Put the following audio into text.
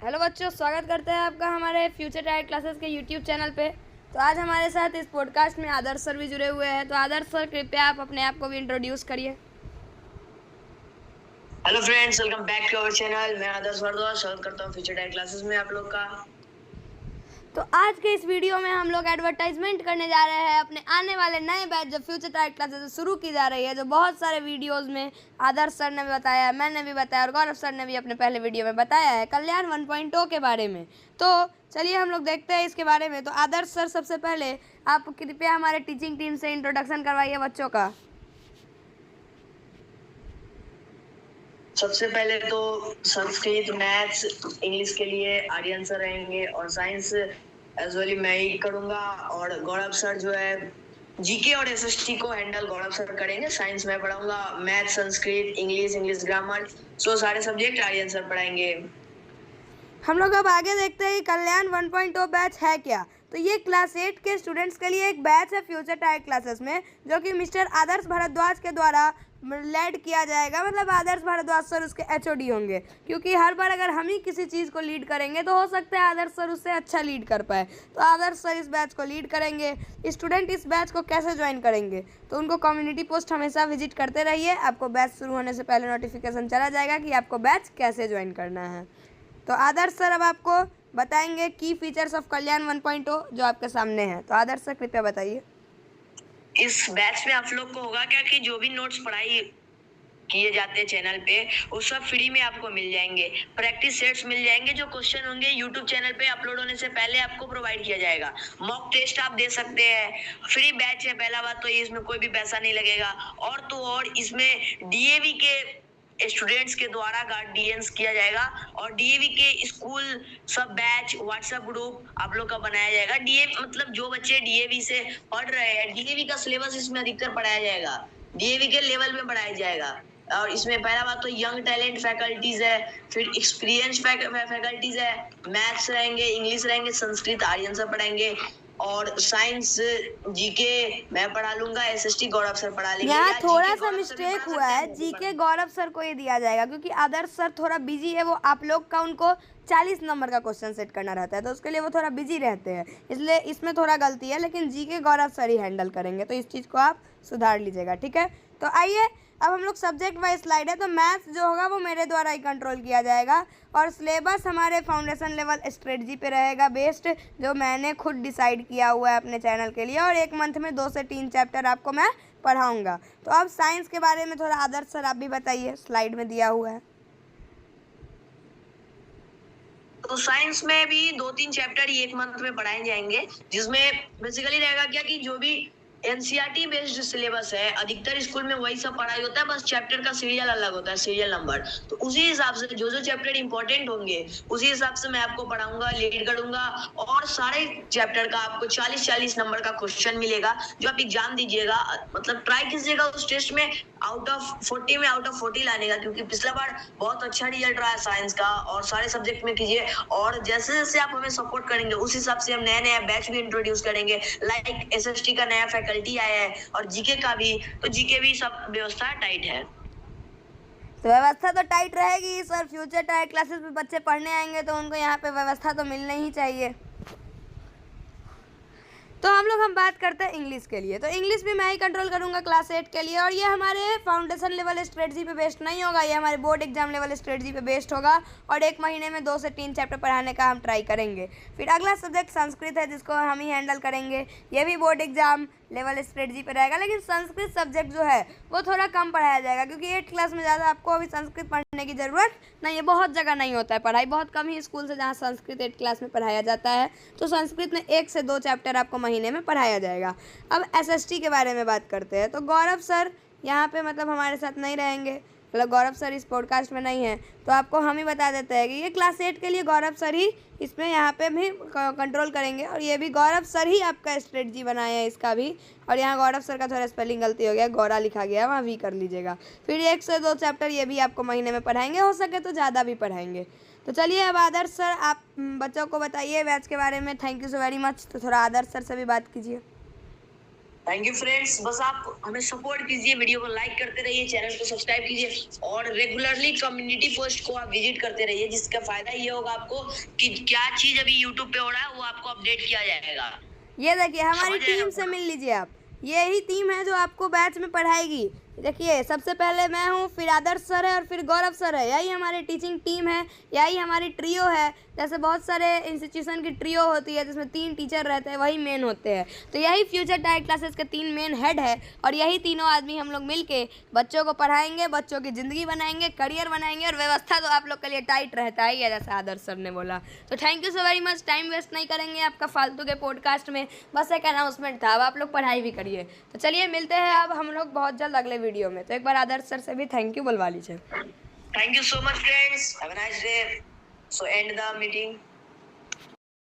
Hello बच्चों, स्वागत करते हैं आपका हमारे फ्यूचर टाइड क्लासेस के यूट्यूब चैनल पे। तो आज हमारे साथ इस पॉडकास्ट में आदर्श सर भी जुड़े हुए हैं। तो आदर्श सर, कृपया आप अपने आप को भी इंट्रोड्यूस करिए। Hello friends, welcome back to our channel. मैं आदर्श भारद्वाज स्वागत करता हूँ फ्यूचर टाइड क्लासेस में आप लोग का। तो आज के इस वीडियो में हम लोग एडवर्टाइजमेंट करने जा रहे हैं अपने आने वाले नए बैच जो फ्यूचर टाइड क्लासेस शुरू की जा रही है, जो बहुत सारे वीडियोस में आदर्श सर ने भी बताया, मैंने भी बताया और गौरव सर ने भी अपने पहले वीडियो में बताया है, कल्याण 1.0 के बारे में। तो चलिए हम लोग देखते हैं इसके बारे में। तो आदर्श सर, सबसे पहले आप कृपया हमारे टीचिंग टीम से इंट्रोडक्शन करवाइए बच्चों का। सबसे पहले तो संस्कृत, मैथ्स, इंग्लिश के लिए आर्यन सर रहेंगे और साइंस एज वेल मैं ही करूँगा। और गौरव सर जो है जीके और एसएसटी को हैंडल गौरव सर करेंगे। साइंस मैं पढ़ाऊंगा, मैथ, संस्कृत, इंग्लिश ग्रामर, सो सारे सब्जेक्ट आर्यन सर पढ़ाएंगे। हम लोग अब आगे देखते हैं कल्याण 1.0 बैच है क्या। तो ये क्लास 8 के स्टूडेंट्स के लिए एक बैच है फ्यूचर टाइड क्लासेस में, जो कि मिस्टर आदर्श भारद्वाज के द्वारा लीड किया जाएगा। मतलब आदर्श भारद्वाज सर उसके एचओडी होंगे, क्योंकि हर बार अगर हम ही किसी चीज़ को लीड करेंगे तो हो सकता है आदर्श सर उससे अच्छा लीड कर पाए। तो आदर्श सर इस बैच को लीड करेंगे। स्टूडेंट इस बैच को कैसे ज्वाइन करेंगे, तो उनको कम्युनिटी पोस्ट हमेशा विजिट करते रहिए। आपको बैच शुरू होने से पहले नोटिफिकेशन चला जाएगा कि आपको बैच कैसे ज्वाइन करना है। तो आदर्श सर अब आपको बताएंगे की फीचर्स ऑफ कल्याण 1.0 जो आपके सामने है। तो आदर्श सर कृपया बताइए। इस बैच में आप लोग को होगा क्या कि जो भी नोट्स पढ़ाई किए जाते हैं चैनल पे वो सब फ्री में आपको मिल जाएंगे। प्रैक्टिस सेट्स मिल जाएंगे, जो क्वेश्चन होंगे यूट्यूब चैनल पे अपलोड होने से पहले आपको प्रोवाइड किया जाएगा। मॉक टेस्ट आप दे सकते हैं। फ्री बैच है, पहला बात तो ये, इसमें कोई भी पैसा नहीं लगेगा। और तो और इसमें डीएवी के स्टूडेंट्स के द्वारा गाइडेंस किया जाएगा और डीएवी के स्कूल सब बैच व्हाट्सएप ग्रुप आप लोग का बनाया जाएगा। डीएवी मतलब जो बच्चे डीएवी से पढ़ रहे हैं, डीएवी का सिलेबस इसमें अधिकतर पढ़ाया जाएगा, डीएवी के लेवल में पढ़ाया जाएगा। और इसमें पहला बात तो यंग टैलेंट फैकल्टीज है, फिर एक्सपीरियंस फैकल्टीज है, मैथ्स रहेंगे, इंग्लिश रहेंगे, संस्कृत आर्यन सर पढ़ाएंगे और साइंस जीके मैं पढ़ा लूंगा, एसएसटी गौरव सर पढ़ा लेंगे। यहाँ थोड़ा सा मिस्टेक हुआ है, जीके गौरव सर को ही दिया जाएगा, क्योंकि आदर्श सर थोड़ा बिजी है। वो आप लोग का उनको 40 नंबर का क्वेश्चन सेट करना रहता है, तो उसके लिए वो थोड़ा बिजी रहते हैं, इसलिए इसमें थोड़ा गलती है। लेकिन जीके गौरव सर ही हैंडल करेंगे, तो इस चीज़ को आप सुधार लीजिएगा, ठीक है। तो आइए अब हम लोग सब्जेक्ट वाइज स्लाइड है। तो मैथ्स जो होगा वो मेरे द्वारा ही कंट्रोल किया जाएगा और सिलेबस हमारे फाउंडेशन लेवल स्ट्रेटजी पे रहेगा बेस्ड, जो मैंने खुद डिसाइड किया हुआ है अपने चैनल के लिए। और एक मंथ में 2 से 3 चैप्टर आपको मैं पढ़ाऊंगा। तो अब साइंस के बारे में थोड़ा आदर्श सर आप भी बताइए, स्लाइड में दिया हुआ है। तो साइंस में भी 2-3 चैप्टर ही एक मंथ में पढ़ाए जाएंगे, जिसमें बेसिकली रहेगा क्या कि जो भी एनसीईआरटी बेस्ड सिलेबस है, अधिकतर स्कूल में वही सब पढ़ाई होता है, बस चैप्टर का सीरियल अलग होता है, सीरियल नंबर। तो उसी हिसाब से जो जो चैप्टर इंपॉर्टेंट होंगे उसी हिसाब से मैं आपको पढ़ाऊंगा, लीड करूंगा। और सारे चैप्टर का आपको 40-40 नंबर का क्वेश्चन मिलेगा, जो आप एग्जाम दीजिएगा। मतलब ट्राई कीजिएगा उस टेस्ट में आउट ऑफ 40 में आउट ऑफ 40 लाने का, क्योंकि पिछला बार बहुत अच्छा रिजल्ट रहा है साइंस का। और सारे सब्जेक्ट में कीजिए, और जैसे जैसे आप हमें सपोर्ट करेंगे उस हिसाब से हम नया नया बैच भी इंट्रोड्यूस करेंगे। लाइक एसएसटी का नया फैकल्टी आया है और जीके का भी, तो जीके भी सब व्यवस्था टाइट है। तो व्यवस्था तो टाइट रहेगी सर, फ्यूचर टाइट क्लासेस में बच्चे पढ़ने आएंगे तो उनको यहाँ पे व्यवस्था तो मिलनी ही चाहिए। तो हम बात करते हैं इंग्लिश के लिए। तो इंग्लिश भी मैं ही कंट्रोल करूंगा क्लास 8 के लिए, और ये हमारे फाउंडेशन लेवल स्ट्रेटजी पे बेस्ड नहीं होगा, ये हमारे बोर्ड एग्जाम लेवल स्ट्रेटजी पे बेस्ड होगा। और एक महीने में 2 से 3 चैप्टर पढ़ाने का हम ट्राई करेंगे। फिर अगला सब्जेक्ट संस्कृत है, जिसको हम ही हैंडल करेंगे। ये भी बोर्ड एग्जाम लेवल स्ट्रेटजी पे रहेगा, लेकिन संस्कृत सब्जेक्ट जो है वो थोड़ा कम पढ़ाया जाएगा, क्योंकि 8 क्लास में ज़्यादा आपको अभी संस्कृत पढ़ने की ज़रूरत नहीं है। बहुत जगह नहीं होता है पढ़ाई, बहुत कम ही स्कूल से जहाँ संस्कृत 8 क्लास में पढ़ाया जाता है। तो संस्कृत में 1 से 2 चैप्टर आपको महीने में पढ़ाया जाएगा। अब एसएसटी के बारे में बात करते हैं। तो गौरव सर यहाँ पे मतलब हमारे साथ नहीं रहेंगे, मतलब गौरव सर इस पॉडकास्ट में नहीं है, तो आपको हम ही बता देते हैं कि ये क्लास 8 के लिए गौरव सर ही इसमें यहाँ पे भी कंट्रोल करेंगे। और ये भी गौरव सर ही आपका स्ट्रेटजी बनाया है इसका भी। और यहाँ गौरव सर का थोड़ा स्पेलिंग गलती हो गया, गौरा लिखा गया, वहाँ भी कर लीजिएगा। फिर 1 से 2 चैप्टर ये भी आपको महीने में पढ़ाएंगे, हो सके तो ज़्यादा भी पढ़ाएंगे। तो चलिए अब आदर्श सर आप बच्चों को बताइए बैच के बारे में। Thank you so very much. तो थोड़ा आदर्श सर से भी बात कीजिए। थैंक यू फ्रेंड्स, बस आप हमें सपोर्ट कीजिए, वीडियो को लाइक करते रहिए, चैनल को सब्सक्राइब कीजिए और रेगुलरली कम्युनिटी पोस्ट को आप विजिट करते रहिए, जिसका फायदा ये होगा आपको कि क्या चीज अभी यूट्यूब पे हो रहा है वो आपको अपडेट किया जाएगा। ये देखिए हमारी समझ रहे हैं टीम आप? से मिल लीजिए आप, यही टीम है जो आपको बैच में पढ़ाएगी। देखिए सबसे पहले मैं हूँ, फिर आदर्श सर है और फिर गौरव सर है। यही हमारी टीचिंग टीम है, यही हमारी ट्रियो है। जैसे बहुत सारे इंस्टीट्यूशन की ट्रियो होती है जिसमें 3 टीचर रहते हैं, वही मेन होते हैं। तो यही फ्यूचर टाइट क्लासेस के 3 मेन हेड है और यही तीनों आदमी हम लोग मिलके बच्चों को पढ़ाएंगे, बच्चों की ज़िंदगी बनाएंगे, करियर बनाएंगे और व्यवस्था तो आप लोग के लिए टाइट रहता ही है, जैसे आदर्श सर ने बोला। तो thank you so very much, time waste नहीं करेंगे आपका फालतू के पॉडकास्ट में, बस एक अनाउंसमेंट था। अब आप लोग पढ़ाई भी करिए। तो चलिए मिलते हैं अब हम लोग बहुत जल्द अगले वीडियो में। तो एक बार आदर्श सर से भी थैंक यू बुलवा लीजिए। Thank you so much friends, have a nice day. So and the meeting.